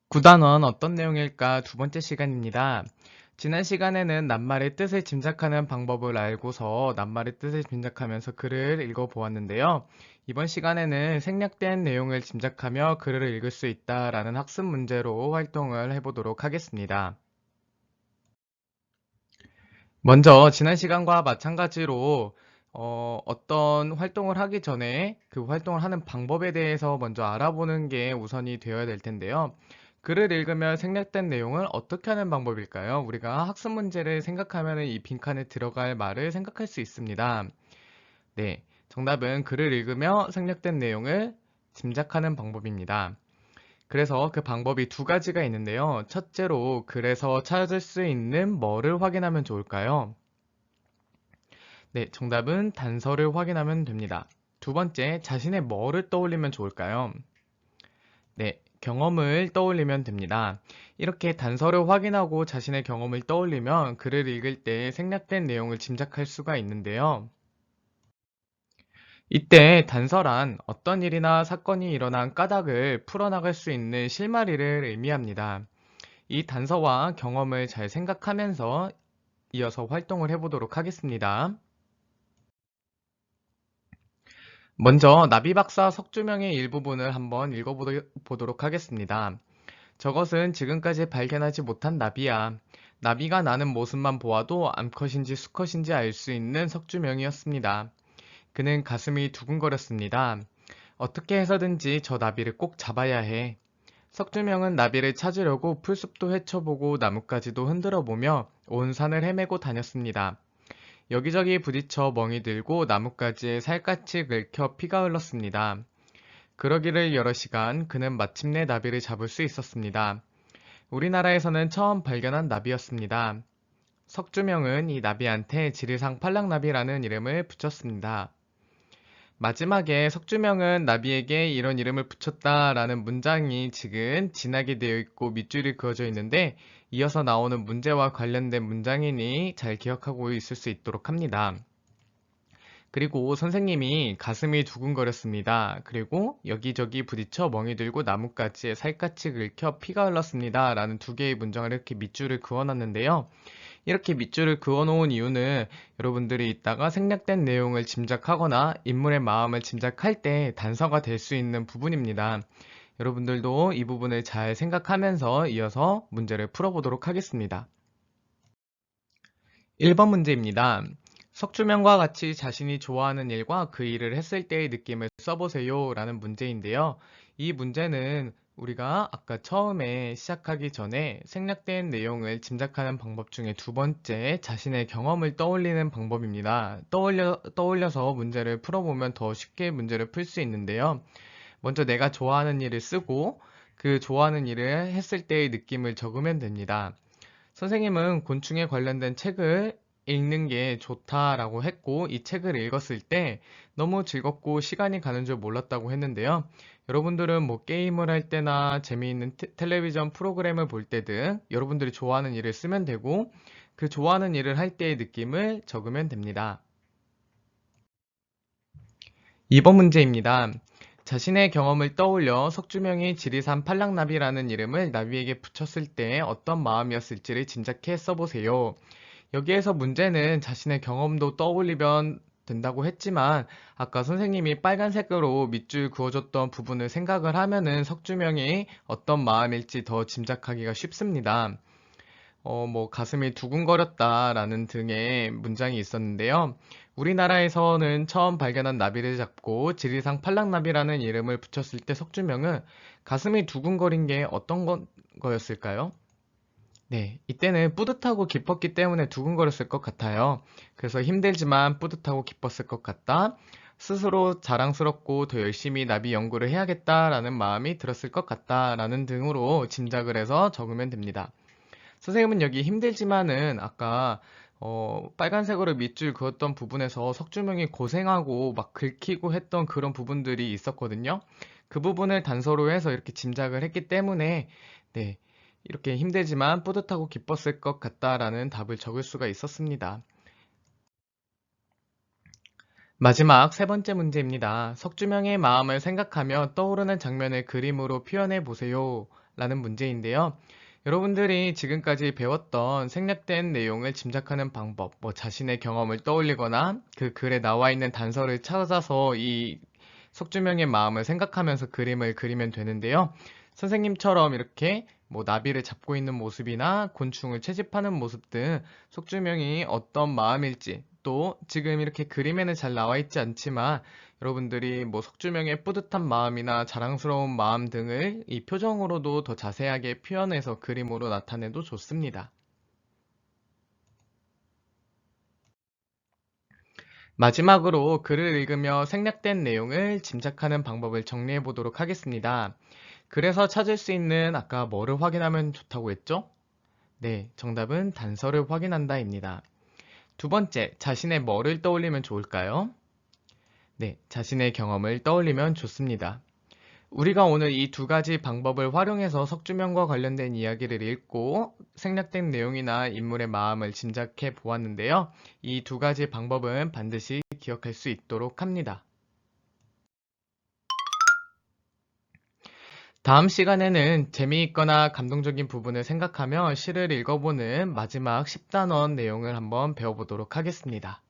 구단원 어떤 내용일까 두 번째 시간입니다. 지난 시간에는 낱말의 뜻을 짐작하는 방법을 알고서 낱말의 뜻을 짐작하면서 글을 읽어보았는데요. 이번 시간에는 생략된 내용을 짐작하며 글을 읽을 수 있다라는 학습 문제로 활동을 해보도록 하겠습니다. 먼저 지난 시간과 마찬가지로 어떤 활동을 하기 전에 그 활동을 하는 방법에 대해서 먼저 알아보는 게 우선이 되어야 될 텐데요. 글을 읽으면 생략된 내용을 어떻게 하는 방법일까요? 우리가 학습 문제를 생각하면 이 빈칸에 들어갈 말을 생각할 수 있습니다. 네, 정답은 글을 읽으며 생략된 내용을 짐작하는 방법입니다. 그래서 그 방법이 두 가지가 있는데요. 첫째로 글에서 찾을 수 있는 뭐를 확인하면 좋을까요? 네, 정답은 단서를 확인하면 됩니다. 두 번째, 자신의 뭐를 떠올리면 좋을까요? 네, 경험을 떠올리면 됩니다. 이렇게 단서를 확인하고 자신의 경험을 떠올리면 글을 읽을 때 생략된 내용을 짐작할 수가 있는데요. 이때 단서란 어떤 일이나 사건이 일어난 까닭을 풀어나갈 수 있는 실마리를 의미합니다. 이 단서와 경험을 잘 생각하면서 이어서 활동을 해보도록 하겠습니다. 먼저 나비박사 석주명의 일부분을 한번 읽어보도록 하겠습니다. 저것은 지금까지 발견하지 못한 나비야. 나비가 나는 모습만 보아도 암컷인지 수컷인지 알 수 있는 석주명이었습니다. 그는 가슴이 두근거렸습니다. 어떻게 해서든지 저 나비를 꼭 잡아야 해. 석주명은 나비를 찾으려고 풀숲도 헤쳐보고 나뭇가지도 흔들어보며 온 산을 헤매고 다녔습니다. 여기저기 부딪혀 멍이 들고 나뭇가지에 살갗이 긁혀 피가 흘렀습니다. 그러기를 여러 시간 그는 마침내 나비를 잡을 수 있었습니다. 우리나라에서는 처음 발견한 나비였습니다. 석주명은 이 나비한테 지리상 팔랑나비라는 이름을 붙였습니다. 마지막에 석주명은 나비에게 이런 이름을 붙였다라는 문장이 지금 진하게 되어 있고 밑줄이 그어져 있는데 이어서 나오는 문제와 관련된 문장이니 잘 기억하고 있을 수 있도록 합니다. 그리고 선생님이 가슴이 두근거렸습니다. 그리고 여기저기 부딪혀 멍이 들고 나뭇가지에 살갗이 긁혀 피가 흘렀습니다. 라는 두 개의 문장을 이렇게 밑줄을 그어놨는데요. 이렇게 밑줄을 그어놓은 이유는 여러분들이 이따가 생략된 내용을 짐작하거나 인물의 마음을 짐작할 때 단서가 될 수 있는 부분입니다. 여러분들도 이 부분을 잘 생각하면서 이어서 문제를 풀어보도록 하겠습니다. 1번 문제입니다. 석주명과 같이 자신이 좋아하는 일과 그 일을 했을 때의 느낌을 써보세요 라는 문제인데요. 이 문제는 우리가 아까 처음에 시작하기 전에 생략된 내용을 짐작하는 방법 중에 두 번째, 자신의 경험을 떠올리는 방법입니다. 떠올려서 문제를 풀어보면 더 쉽게 문제를 풀 수 있는데요. 먼저 내가 좋아하는 일을 쓰고 그 좋아하는 일을 했을 때의 느낌을 적으면 됩니다. 선생님은 곤충에 관련된 책을 읽는 게 좋다라고 했고, 이 책을 읽었을 때 너무 즐겁고 시간이 가는 줄 몰랐다고 했는데요. 여러분들은 뭐 게임을 할 때나 재미있는 텔레비전 프로그램을 볼 때 등 여러분들이 좋아하는 일을 쓰면 되고, 그 좋아하는 일을 할 때의 느낌을 적으면 됩니다. 2번 문제입니다. 자신의 경험을 떠올려 석주명이 지리산 팔랑나비라는 이름을 나비에게 붙였을 때 어떤 마음이었을지를 짐작해 써보세요. 여기에서 문제는 자신의 경험도 떠올리면 된다고 했지만 아까 선생님이 빨간색으로 밑줄 그어줬던 부분을 생각을 하면은 석주명이 어떤 마음일지 더 짐작하기가 쉽습니다. 뭐 가슴이 두근거렸다라는 등의 문장이 있었는데요. 우리나라에서는 처음 발견한 나비를 잡고 지리상 팔랑나비라는 이름을 붙였을 때 석주명은 가슴이 두근거린 게 어떤 거였을까요? 네, 이때는 뿌듯하고 기뻤기 때문에 두근거렸을 것 같아요. 그래서 힘들지만 뿌듯하고 기뻤을 것 같다. 스스로 자랑스럽고 더 열심히 나비 연구를 해야겠다라는 마음이 들었을 것 같다라는 등으로 짐작을 해서 적으면 됩니다. 선생님은 여기 힘들지만은 아까 빨간색으로 밑줄 그었던 부분에서 석주명이 고생하고 막 긁히고 했던 그런 부분들이 있었거든요. 그 부분을 단서로 해서 이렇게 짐작을 했기 때문에 네, 이렇게 힘들지만 뿌듯하고 기뻤을 것 같다라는 답을 적을 수가 있었습니다. 마지막 세 번째 문제입니다. 석주명의 마음을 생각하며 떠오르는 장면을 그림으로 표현해 보세요. 라는 문제인데요. 여러분들이 지금까지 배웠던 생략된 내용을 짐작하는 방법, 자신의 경험을 떠올리거나 그 글에 나와 있는 단서를 찾아서 이 석주명의 마음을 생각하면서 그림을 그리면 되는데요. 선생님처럼 이렇게 나비를 잡고 있는 모습이나 곤충을 채집하는 모습 등 석주명이 어떤 마음일지, 또 지금 이렇게 그림에는 잘 나와 있지 않지만 여러분들이 석주명의 뿌듯한 마음이나 자랑스러운 마음 등을 이 표정으로도 더 자세하게 표현해서 그림으로 나타내도 좋습니다. 마지막으로 글을 읽으며 생략된 내용을 짐작하는 방법을 정리해 보도록 하겠습니다. 글에서 찾을 수 있는 아까 뭐를 확인하면 좋다고 했죠? 네, 정답은 단서를 확인한다입니다. 두 번째, 자신의 뭐를 떠올리면 좋을까요? 네, 자신의 경험을 떠올리면 좋습니다. 우리가 오늘 이 두 가지 방법을 활용해서 석주명과 관련된 이야기를 읽고 생략된 내용이나 인물의 마음을 짐작해 보았는데요. 이 두 가지 방법은 반드시 기억할 수 있도록 합니다. 다음 시간에는 재미있거나 감동적인 부분을 생각하며 시를 읽어보는 마지막 10단원 내용을 한번 배워보도록 하겠습니다.